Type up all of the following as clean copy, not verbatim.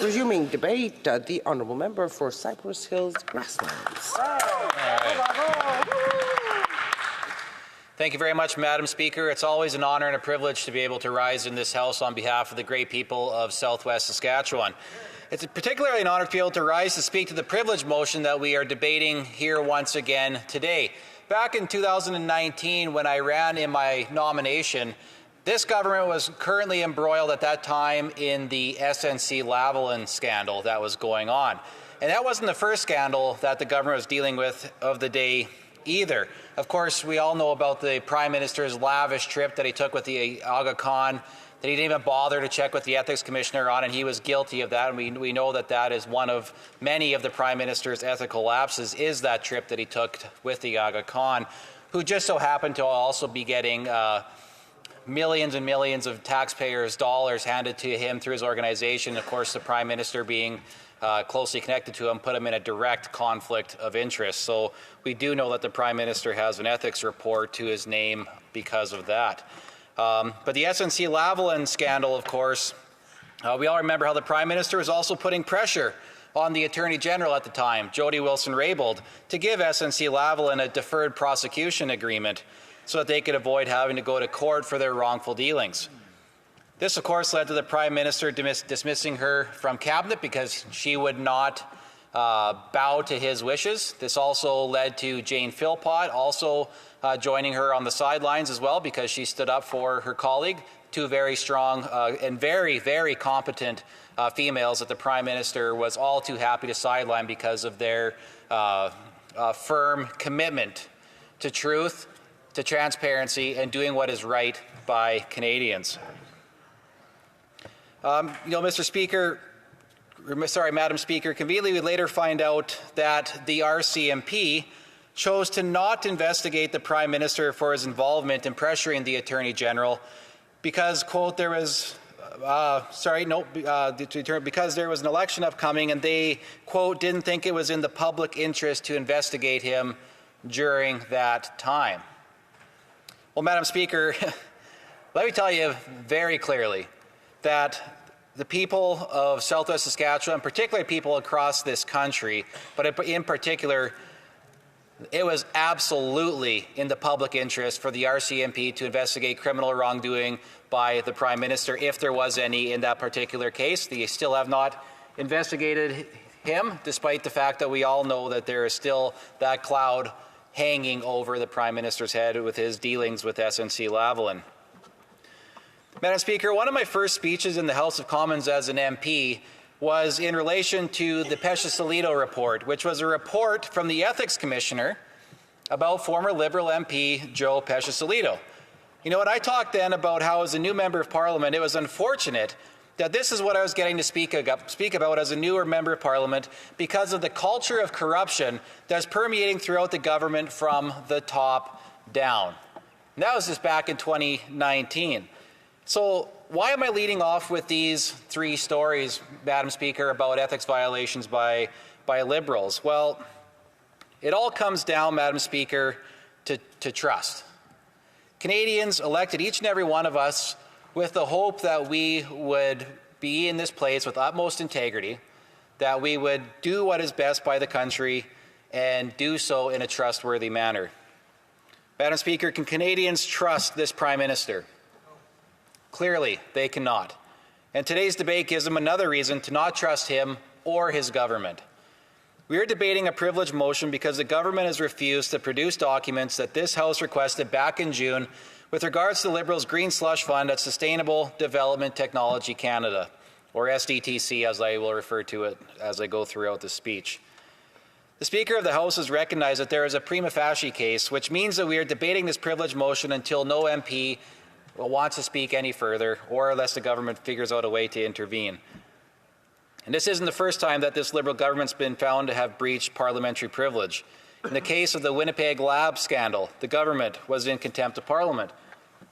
Resuming debate, the honourable member for Cypress Hills Grasslands. Thank you very much, Madam Speaker. It's always an honour and a privilege to be able to rise in this House on behalf of the great people of Southwest Saskatchewan. It's particularly an honour to be able to rise to speak to the privilege motion that we are debating here once again today. Back in 2019, when I ran in my nomination, this government was currently embroiled at that time in the SNC-Lavalin scandal that was going on. And that wasn't the first scandal that the government was dealing with of the day either. Of course, we all know about the Prime Minister's lavish trip that he took with the Aga Khan, that he didn't even bother to check with the Ethics Commissioner on, and he was guilty of that. And we know that that is one of many of the Prime Minister's ethical lapses, is that trip that he took with the Aga Khan, who just so happened to also be getting millions and millions of taxpayers' dollars handed to him through his organization. Of course, the Prime Minister, being closely connected to him, put him in a direct conflict of interest. So we do know that the Prime Minister has an ethics report to his name because of that. But the SNC-Lavalin scandal, of course, we all remember how the Prime Minister was also putting pressure on the Attorney General at the time, Jody Wilson-Raybould, to give SNC-Lavalin a deferred prosecution agreement so that they could avoid having to go to court for their wrongful dealings. This, of course, led to the Prime Minister dismissing her from Cabinet because she would not bow to his wishes. This also led to Jane Philpott also joining her on the sidelines as well, because she stood up for her colleague, two very strong and very, very competent females that the Prime Minister was all too happy to sideline because of their firm commitment to truth, to transparency, and doing what is right by Canadians. Mr. Speaker, Madam Speaker, conveniently we later find out that the RCMP chose to not investigate the Prime Minister for his involvement in pressuring the Attorney General because, quote, there was because there was an election upcoming and they, quote, didn't think it was in the public interest to investigate him during that time. Well, Madam Speaker, let me tell you very clearly that the people of Southwest Saskatchewan, particularly people across this country, but in particular, it was absolutely in the public interest for the RCMP to investigate criminal wrongdoing by the Prime Minister, if there was any in that particular case. They still have not investigated him, despite the fact that we all know that there is still that cloud hanging over the Prime Minister's head with his dealings with SNC-Lavalin. Madam Speaker, one of my first speeches in the House of Commons as an MP was in relation to the Pesce-Solito report, which was a report from the Ethics Commissioner about former Liberal MP Joe Pesce-Solito. You know what, I talked then about how, as a new member of Parliament, it was unfortunate that this is what I was getting to speak about as a newer member of Parliament because of the culture of corruption that's permeating throughout the government from the top down. And that was just back in 2019. So why am I leading off with these three stories, Madam Speaker, about ethics violations by Liberals? Well, it all comes down, Madam Speaker, to trust. Canadians elected each and every one of us with the hope that we would be in this place with utmost integrity, that we would do what is best by the country and do so in a trustworthy manner. Madam Speaker, can Canadians trust this Prime Minister? Clearly, they cannot. And today's debate gives them another reason to not trust him or his government. We are debating a privilege motion because the government has refused to produce documents that this House requested back in June with regards to the Liberals' Green Slush Fund at Sustainable Development Technology Canada, or SDTC as I will refer to it as I go throughout the speech. The Speaker of the House has recognized that there is a prima facie case, which means that we are debating this privilege motion until no MP wants to speak any further, or unless the government figures out a way to intervene. And this isn't the first time that this Liberal government's been found to have breached parliamentary privilege. In the case of the Winnipeg lab scandal, the government was in contempt of Parliament.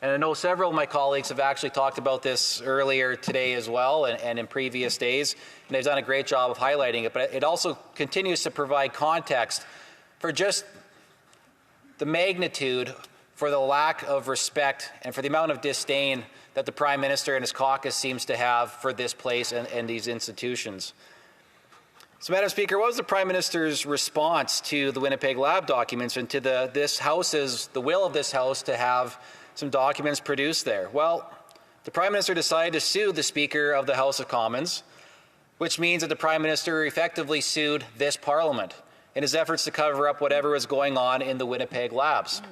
And I know several of my colleagues have actually talked about this earlier today as well and in previous days, and they've done a great job of highlighting it. But it also continues to provide context for just the magnitude for the lack of respect and for the amount of disdain that the Prime Minister and his caucus seems to have for this place and these institutions. So, Madam Speaker, what was the Prime Minister's response to the Winnipeg Lab documents and to the will of this House to have some documents produced there? Well, the Prime Minister decided to sue the Speaker of the House of Commons, which means that the Prime Minister effectively sued this Parliament in his efforts to cover up whatever was going on in the Winnipeg Labs.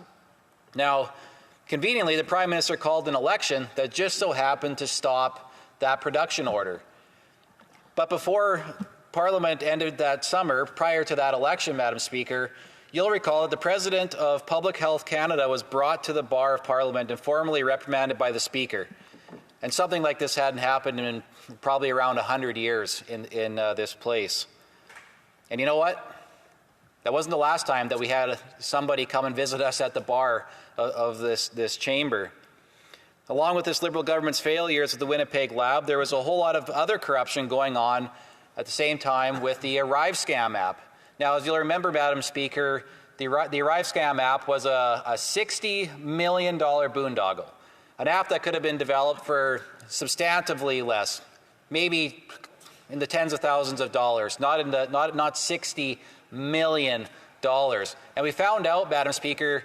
Now, conveniently, the Prime Minister called an election that just so happened to stop that production order. But before Parliament ended that summer, prior to that election, Madam Speaker, you'll recall that the President of Public Health Canada was brought to the bar of Parliament and formally reprimanded by the Speaker. And something like this hadn't happened in probably around 100 years in this place. And you know what? That wasn't the last time that we had somebody come and visit us at the bar of this chamber. Along with this Liberal government's failures at the Winnipeg Lab, there was a whole lot of other corruption going on at the same time with the Arrive Scam app. Now, as you'll remember, Madam Speaker, the Arrive Scam app was a $60 million boondoggle, an app that could have been developed for substantively less, maybe in the tens of thousands of dollars, not $60 million. And we found out, Madam Speaker,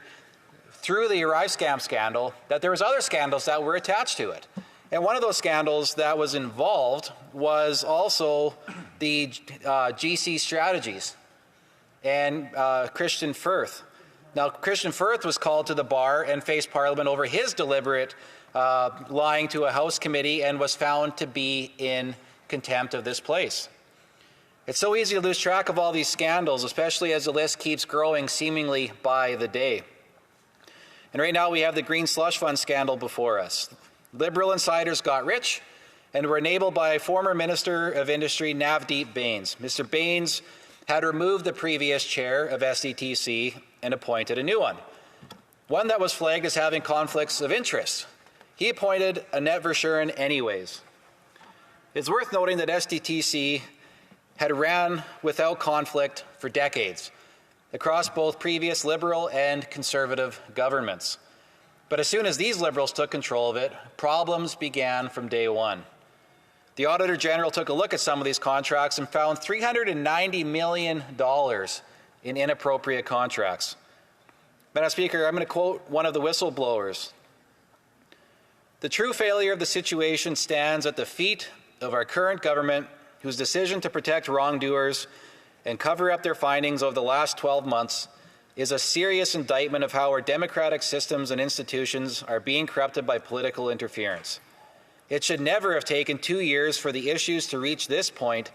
through the Arrive Scam scandal, that there was other scandals that were attached to it. And one of those scandals that was involved was also the GC Strategies and Christian Firth. Now, Christian Firth was called to the bar and faced Parliament over his deliberate lying to a House committee and was found to be in contempt of this place. It's so easy to lose track of all these scandals, especially as the list keeps growing seemingly by the day. And right now we have the Green Slush Fund scandal before us. Liberal insiders got rich and were enabled by former Minister of Industry Navdeep Bains. Mr. Bains had removed the previous chair of SDTC and appointed a new one that was flagged as having conflicts of interest. He appointed Annette Verschuren anyways. It's worth noting that SDTC had ran without conflict for decades across both previous Liberal and Conservative governments. But as soon as these Liberals took control of it, problems began from day one. The Auditor General took a look at some of these contracts and found $390 million in inappropriate contracts. Madam Speaker, I'm going to quote one of the whistleblowers. "The true failure of the situation stands at the feet of our current government, whose decision to protect wrongdoers and cover up their findings over the last 12 months is a serious indictment of how our democratic systems and institutions are being corrupted by political interference. It should never have taken 2 years for the issues to reach this point,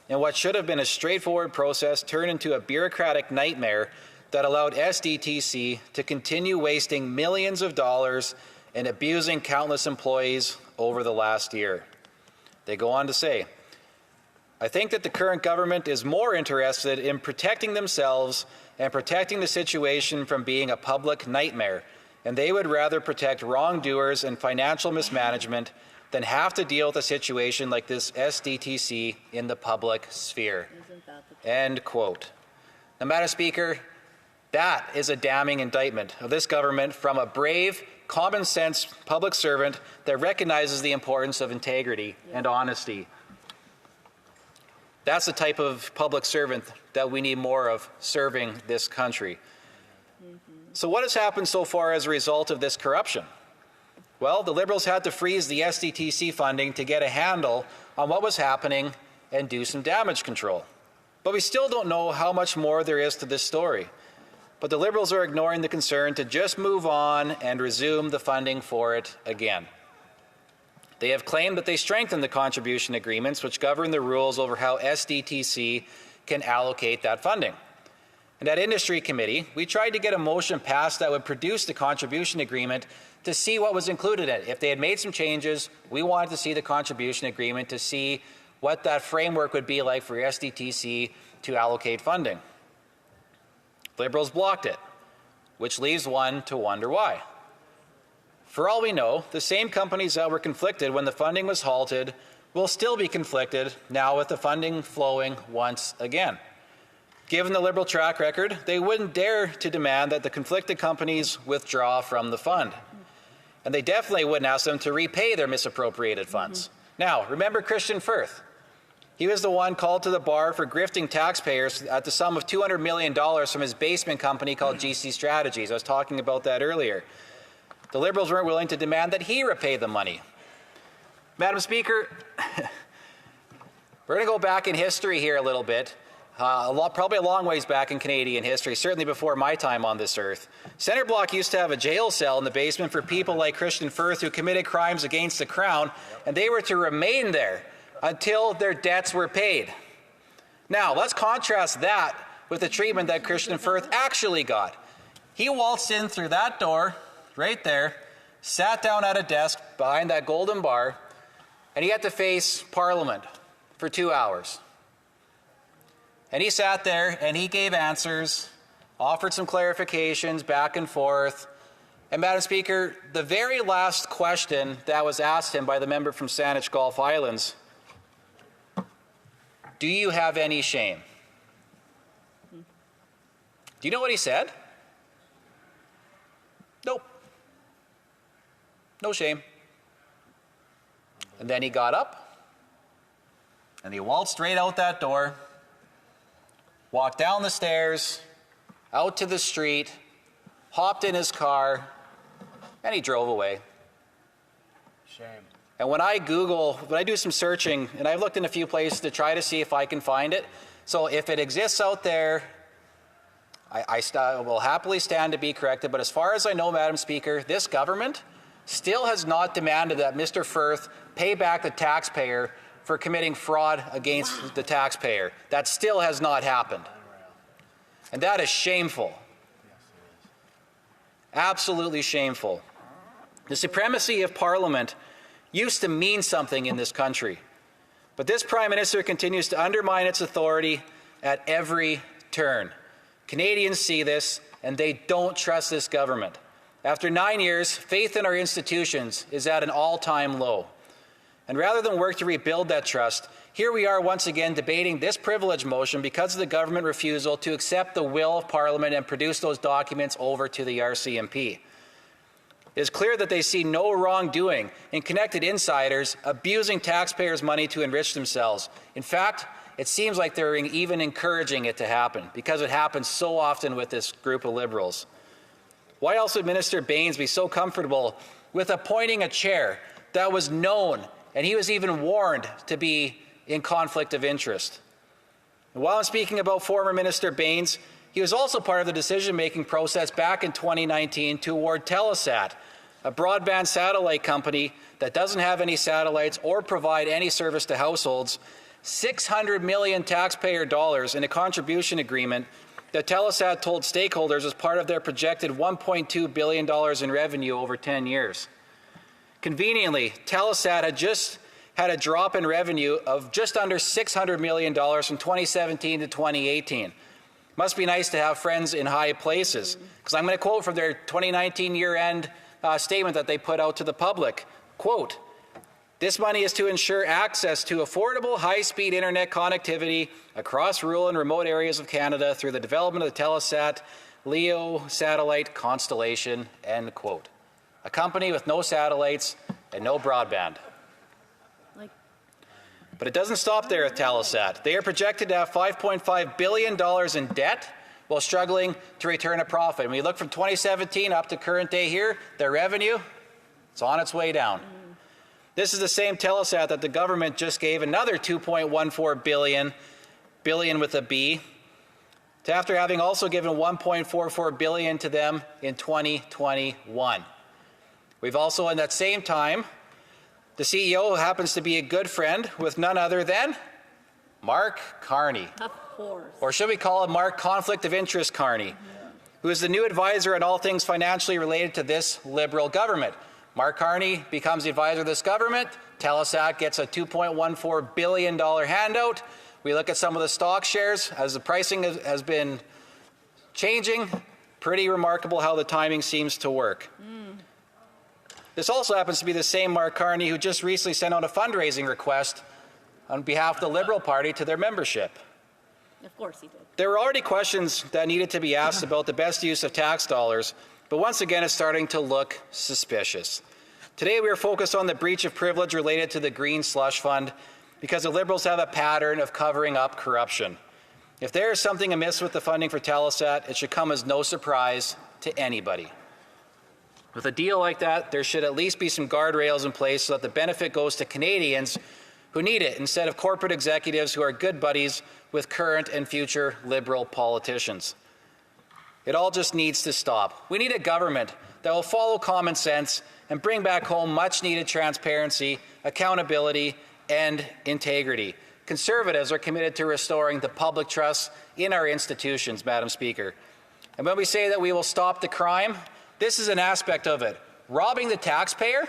and what should have been a straightforward process turned into a bureaucratic nightmare that allowed SDTC to continue wasting millions of dollars and abusing countless employees over the last year." They go on to say, "I think that the current government is more interested in protecting themselves and protecting the situation from being a public nightmare, and they would rather protect wrongdoers and financial mismanagement than have to deal with a situation like this SDTC in the public sphere." End quote. Now, Madam Speaker, that is a damning indictment of this government from a brave, common sense public servant that recognizes the importance of integrity and honesty. That's the type of public servant that we need more of serving this country. So what has happened so far as a result of this corruption? Well, the Liberals had to freeze the SDTC funding to get a handle on what was happening and do some damage control. But we still don't know how much more there is to this story. But the Liberals are ignoring the concern to just move on and resume the funding for it again. They have claimed that they strengthened the contribution agreements which govern the rules over how SDTC can allocate that funding. And at Industry Committee, we tried to get a motion passed that would produce the contribution agreement to see what was included in it. If they had made some changes, we wanted to see the contribution agreement to see what that framework would be like for SDTC to allocate funding. Liberals blocked it, which leaves one to wonder why. For all we know, the same companies that were conflicted when the funding was halted will still be conflicted now with the funding flowing once again. Given the Liberal track record, they wouldn't dare to demand that the conflicted companies withdraw from the fund. And they definitely wouldn't ask them to repay their misappropriated funds. Now, remember Christian Firth. He was the one called to the bar for grifting taxpayers at the sum of $200 million from his basement company called GC Strategies. I was talking about that earlier. The Liberals weren't willing to demand that he repay the money. Madam Speaker, we're going to go back in history here a little bit. Probably a long ways back in Canadian history, certainly before my time on this earth. Centre Block used to have a jail cell in the basement for people like Christian Firth who committed crimes against the Crown, and they were to remain there until their debts were paid. Now, let's contrast that with the treatment that Christian Firth actually got. He waltzed in through that door, right there, sat down at a desk behind that golden bar, and he had to face Parliament for 2 hours. And he sat there and he gave answers, offered some clarifications back and forth. And Madam Speaker, the very last question that was asked him by the member from Saanich Gulf Islands, do you have any shame? Do you know what he said? Nope. No shame. And then he got up and he waltzed straight out that door, walked down the stairs, out to the street, hopped in his car, and he drove away. Shame. And when I do some searching, and I've looked in a few places to try to see if I can find it. So if it exists out there, I will happily stand to be corrected. But as far as I know, Madam Speaker, this government still has not demanded that Mr. Firth pay back the taxpayer for committing fraud against the taxpayer. That still has not happened. And that is shameful. Absolutely shameful. The supremacy of Parliament used to mean something in this country. But this Prime Minister continues to undermine its authority at every turn. Canadians see this, and they don't trust this government. After 9 years, faith in our institutions is at an all-time low. And rather than work to rebuild that trust, here we are once again debating this privilege motion because of the government refusal to accept the will of Parliament and produce those documents over to the RCMP. It is clear that they see no wrongdoing in connected insiders abusing taxpayers' money to enrich themselves. In fact, it seems like they're even encouraging it to happen because it happens so often with this group of Liberals. Why else would Minister Baines be so comfortable with appointing a chair that was known, and he was even warned, to be in conflict of interest? And while I'm speaking about former Minister Baines, he was also part of the decision-making process back in 2019 to award Telesat, a broadband satellite company that doesn't have any satellites or provide any service to households, $600 million taxpayer dollars in a contribution agreement that Telesat told stakeholders as part of their projected $1.2 billion in revenue over 10 years. Conveniently, Telesat had just had a drop in revenue of just under $600 million from 2017 to 2018. Must be nice to have friends in high places, because I'm going to quote from their 2019 year-end statement that they put out to the public. Quote, "This money is to ensure access to affordable, high-speed internet connectivity across rural and remote areas of Canada through the development of the Telesat LEO satellite constellation," end quote. A company with no satellites and no broadband. But it doesn't stop there with Telesat. They are projected to have $5.5 billion in debt while struggling to return a profit. When you look from 2017 up to current day here, their revenue, it's on its way down. This is the same Telesat that the government just gave another $2.14 billion with a B, after having also given $1.44 billion to them in 2021. We've also, in that same time, the CEO happens to be a good friend with none other than Mark Carney. Of course. Or should we call him Mark Conflict of Interest Carney, who is the new advisor on all things financially related to this Liberal government. Mark Carney becomes the advisor of this government. Telesat gets a $2.14 billion handout. We look at some of the stock shares as the pricing has been changing. Pretty remarkable how the timing seems to work. This also happens to be the same Mark Carney who just recently sent out a fundraising request on behalf of the Liberal Party to their membership. Of course he did. There were already questions that needed to be asked about the best use of tax dollars, but once again it's starting to look suspicious. Today we are focused on the breach of privilege related to the Green Slush Fund because the Liberals have a pattern of covering up corruption. If there is something amiss with the funding for Telesat, it should come as no surprise to anybody. With a deal like that, there should at least be some guardrails in place so that the benefit goes to Canadians who need it instead of corporate executives who are good buddies with current and future Liberal politicians. It all just needs to stop. We need a government that will follow common sense and bring back home much-needed transparency, accountability, and integrity. Conservatives are committed to restoring the public trust in our institutions, Madam Speaker. And when we say that we will stop the crime, this is an aspect of it. Robbing the taxpayer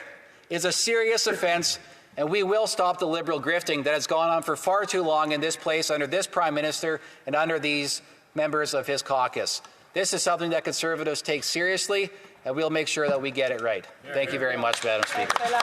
is a serious offence, and we will stop the Liberal grifting that has gone on for far too long in this place under this Prime Minister and under these members of his caucus. This is something that Conservatives take seriously, and we'll make sure that we get it right. Thank you very much, Madam Speaker.